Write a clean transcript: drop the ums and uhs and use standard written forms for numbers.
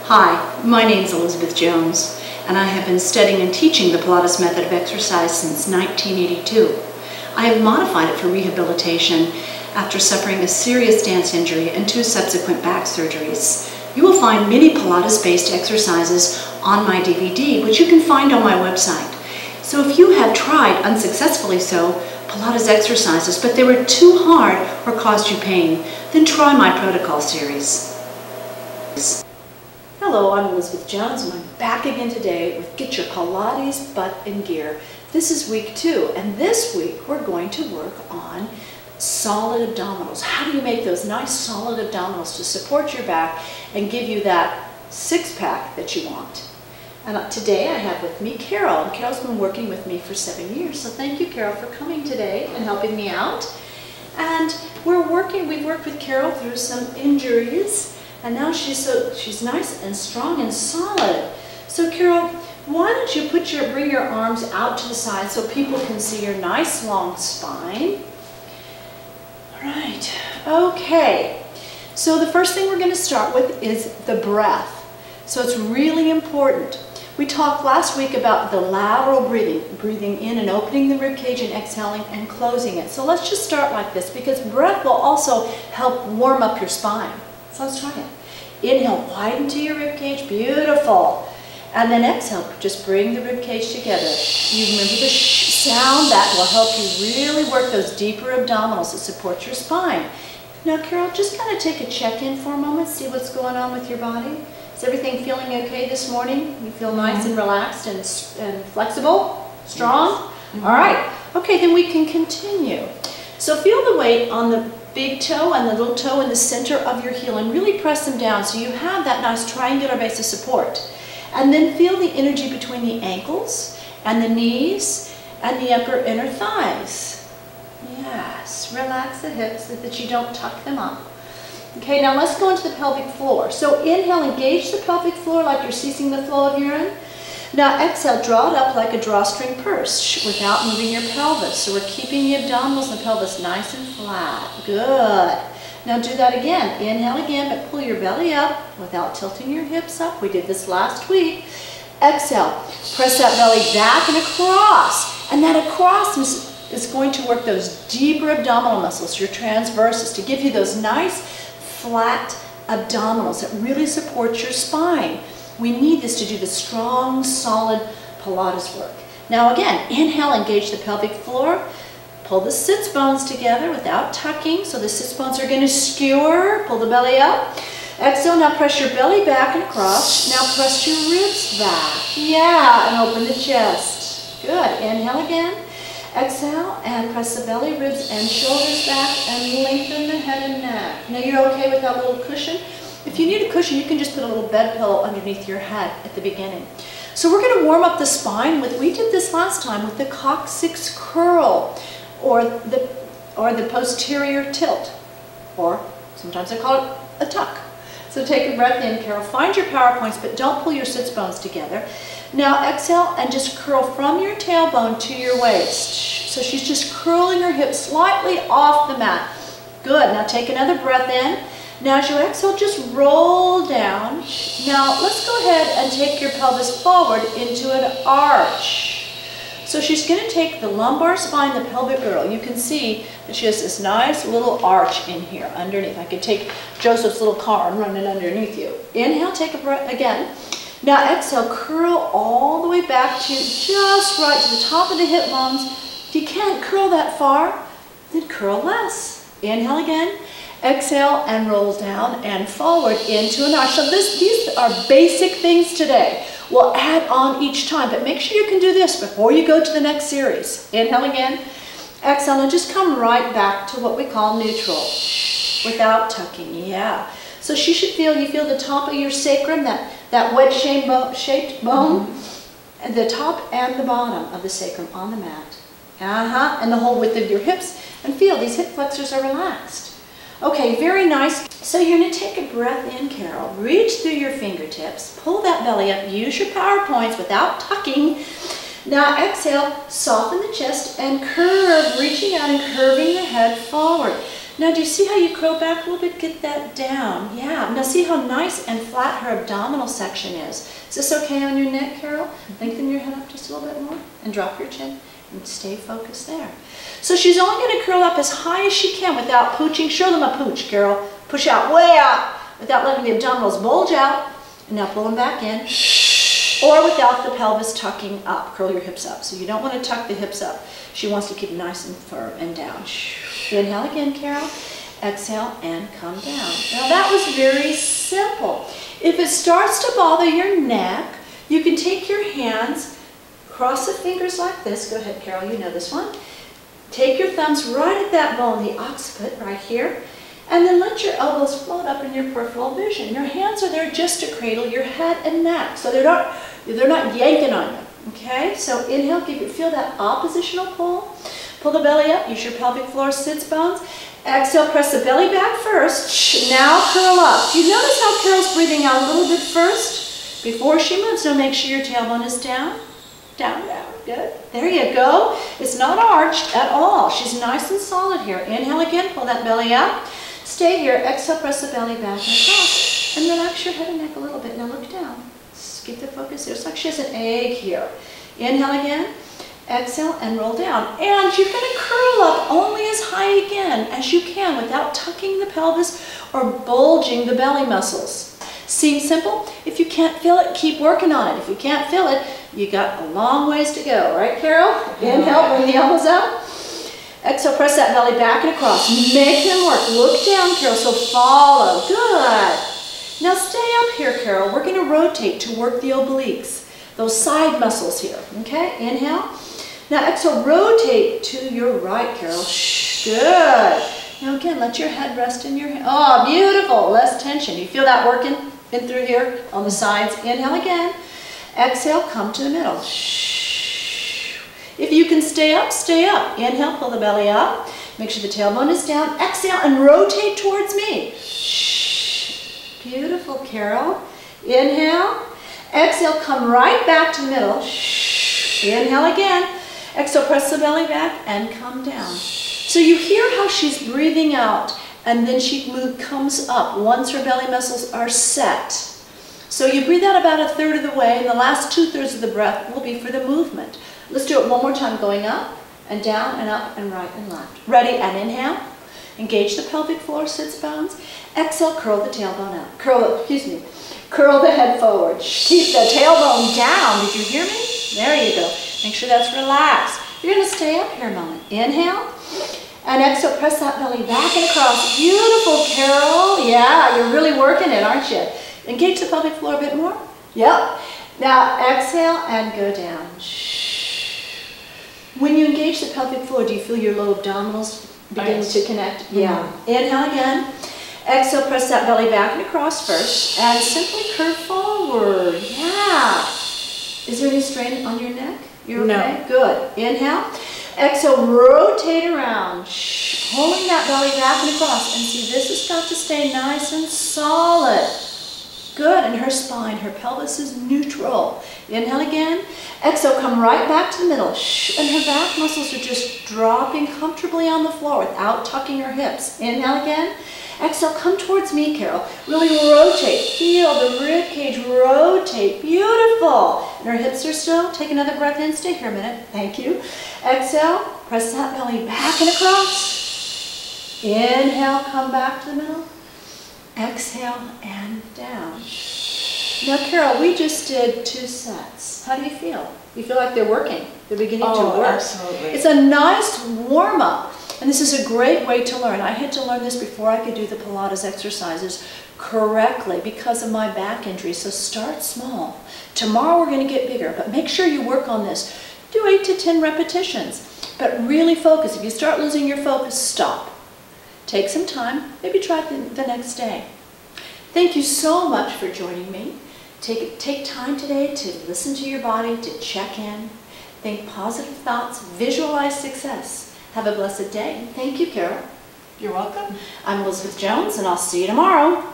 Hi, my name is Elizabeth Jones, and I have been studying and teaching the Pilates method of exercise since 1982. I have modified it for rehabilitation after suffering a serious dance injury and 2 subsequent back surgeries. You will find many Pilates-based exercises on my DVD, which you can find on my website. So if you have tried, unsuccessfully so, Pilates exercises, but they were too hard or caused you pain, then try my protocol series. Hello, I'm Elizabeth Jones, and I'm back again today with Get Your Pilates Butt in Gear. This is week 2, and this week we're going to work on solid abdominals. How do you make those nice solid abdominals to support your back and give you that six-pack that you want? And today I have with me Carol, and Carol's been working with me for 7 years, so thank you, Carol, for coming today and helping me out. And we've worked with Carol through some injuries, and now she's nice and strong and solid. So Carol, why don't you bring your arms out to the side so people can see your nice long spine. All right, okay. So the first thing we're going to start with is the breath. So it's really important. We talked last week about the lateral breathing in and opening the rib cage and exhaling and closing it. So let's just start like this, because breath will also help warm up your spine. So let's try it. Inhale, widen to your rib cage, beautiful. And then exhale, just bring the rib cage together. You remember the sound, that will help you really work those deeper abdominals that support your spine. Now Carol, just kind of take a check-in for a moment, see what's going on with your body. Is everything feeling okay this morning? You feel nice and relaxed and flexible? Strong? All right. Okay, then we can continue. So feel the weight on the big toe and the little toe in the center of your heel, and really press them down so you have that nice triangular base of support. And then feel the energy between the ankles and the knees and the upper inner thighs. Yes, relax the hips so that you don't tuck them up. Okay, now let's go into the pelvic floor. So inhale, engage the pelvic floor like you're ceasing the flow of urine. Now exhale, draw it up like a drawstring purse without moving your pelvis. So we're keeping the abdominals and the pelvis nice and flat. Good. Now do that again. Inhale again, but pull your belly up without tilting your hips up. We did this last week. Exhale, press that belly back and across. And that across is going to work those deeper abdominal muscles, your transverses, to give you those nice flat abdominals that really support your spine. We need this to do the strong, solid Pilates work. Now again, inhale, engage the pelvic floor. Pull the sits bones together without tucking, so the sits bones are going to skewer. Pull the belly up. Exhale, now press your belly back and across. Now press your ribs back. Yeah, and open the chest. Good. Inhale again. Exhale, and press the belly, ribs, and shoulders back, and lengthen the head and neck. Now you're okay with that little cushion? If you need a cushion, you can just put a little bed pillow underneath your head at the beginning. So we're going to warm up the spine we did this last time with the coccyx curl, or the posterior tilt, or sometimes I call it a tuck. So take a breath in, Carol. Find your power points, but don't pull your sits bones together. Now exhale and just curl from your tailbone to your waist. So she's just curling her hips slightly off the mat. Good. Now take another breath in. Now as you exhale, just roll down. Now let's go ahead and take your pelvis forward into an arch. So she's going to take the lumbar spine, the pelvic girdle. You can see that she has this nice little arch in here underneath. I could take Joseph's little car and run it underneath you. Inhale, take a breath again. Now exhale, curl all the way back to just right to the top of the hip bones. If you can't curl that far, then curl less. Inhale again. Exhale and roll down and forward into an arch. So these are basic things today. We'll add on each time, but make sure you can do this before you go to the next series. Inhale again. Exhale, and just come right back to what we call neutral without tucking. Yeah. So you feel the top of your sacrum, that wedge-shaped bone, and the top and the bottom of the sacrum on the mat. And the whole width of your hips, and feel these hip flexors are relaxed. Okay, very nice. So you're going to take a breath in, Carol. Reach through your fingertips. Pull that belly up. Use your power points without tucking. Now exhale, soften the chest and curve, reaching out and curving the head forward. Now, do you see how you curl back a little bit? Get that down. Yeah. Now, see how nice and flat her abdominal section is. Is this okay on your neck, Carol? Lengthen your head up just a little bit more and drop your chin and stay focused there. So she's only going to curl up as high as she can without pooching. Show them a pooch, Carol. Push out, way out, without letting the abdominals bulge out. And now pull them back in. Or without the pelvis tucking up. Curl your hips up. So you don't want to tuck the hips up. She wants to keep nice and firm and down. Inhale again, Carol. Exhale and come down. Now that was very simple. If it starts to bother your neck, you can take your hands, cross the fingers like this. Go ahead, Carol, you know this one. Take your thumbs right at that bone, the occiput right here, and then let your elbows float up in your peripheral vision. Your hands are there just to cradle your head and neck, so they're not yanking on you. Okay, so inhale, feel that oppositional pull. Pull the belly up, use your pelvic floor sits bones. Exhale, press the belly back first. Now curl up. Do you notice how Carol's breathing out a little bit first before she moves? So make sure your tailbone is down. Down, down. Good. There you go. It's not arched at all. She's nice and solid here. Inhale again, pull that belly up. Stay here. Exhale, press the belly back and across. And relax your head and neck a little bit. Now look down. Keep the focus there. It's like she has an egg here. Inhale again. Exhale and roll down. And you're going to curl up only as high again as you can without tucking the pelvis or bulging the belly muscles. Seems simple? If you can't feel it, keep working on it. If you can't feel it, you got a long ways to go. Right, Carol? Inhale, bring the elbows up. Exhale, press that belly back and across. Make them work. Look down, Carol, so follow. Good. Now stay up here, Carol. We're going to rotate to work the obliques, those side muscles here. Okay, inhale. Now exhale, rotate to your right, Carol. Good. Now again, let your head rest in your hand. Oh, beautiful. Less tension. You feel that working in through here on the sides? Inhale again. Exhale, come to the middle. If you can stay up, stay up. Inhale, pull the belly up. Make sure the tailbone is down. Exhale and rotate towards me. Beautiful, Carol. Inhale. Exhale, come right back to the middle. Inhale again. Exhale, press the belly back and come down. So you hear how she's breathing out and then she comes up once her belly muscles are set. So you breathe out about a third of the way and the last 2/3 of the breath will be for the movement. Let's do it one more time, going up and down and up and right and left. Ready? And inhale. Engage the pelvic floor sits bones. Exhale, curl the tailbone out. Curl the head forward. Keep the tailbone down. Did you hear me? There you go. Make sure that's relaxed. You're going to stay up here a moment. Inhale. And exhale, press that belly back and across. Beautiful, Carol. Yeah, you're really working it, aren't you? Engage the pelvic floor a bit more. Yep. Now exhale and go down. When you engage the pelvic floor, do you feel your low abdominals beginning to connect? Yeah. Inhale again. Exhale, press that belly back and across first. And simply curve forward. Yeah. Is there any strain on your neck? You're okay? No. Good. Inhale. Exhale, rotate around. Pulling that belly back and across. And see, this has got to stay nice and solid. Good. And her spine, her pelvis is neutral. Inhale again. Exhale, come right back to the middle. And her back muscles are just dropping comfortably on the floor without tucking her hips. Inhale again. Exhale, come towards me, Carol. Really rotate. Feel the rib cage rotate. Beautiful. And her hips are still. Take another breath in. Stay here a minute. Thank you. Exhale. Press that belly back and across. Inhale, come back to the middle. Exhale and down. Now, Carol, we just did 2 sets. How do you feel? You feel like they're working. They're beginning to work. Absolutely. It's a nice warm-up. And this is a great way to learn. I had to learn this before I could do the Pilates exercises correctly because of my back injury. So start small. Tomorrow we're going to get bigger, but make sure you work on this. Do 8 to 10 repetitions, but really focus. If you start losing your focus, stop. Take some time. Maybe try it the next day. Thank you so much for joining me. Take time today to listen to your body, to check in, think positive thoughts, visualize success. Have a blessed day. Thank you, Carol. You're welcome. I'm Elizabeth Jones, and I'll see you tomorrow.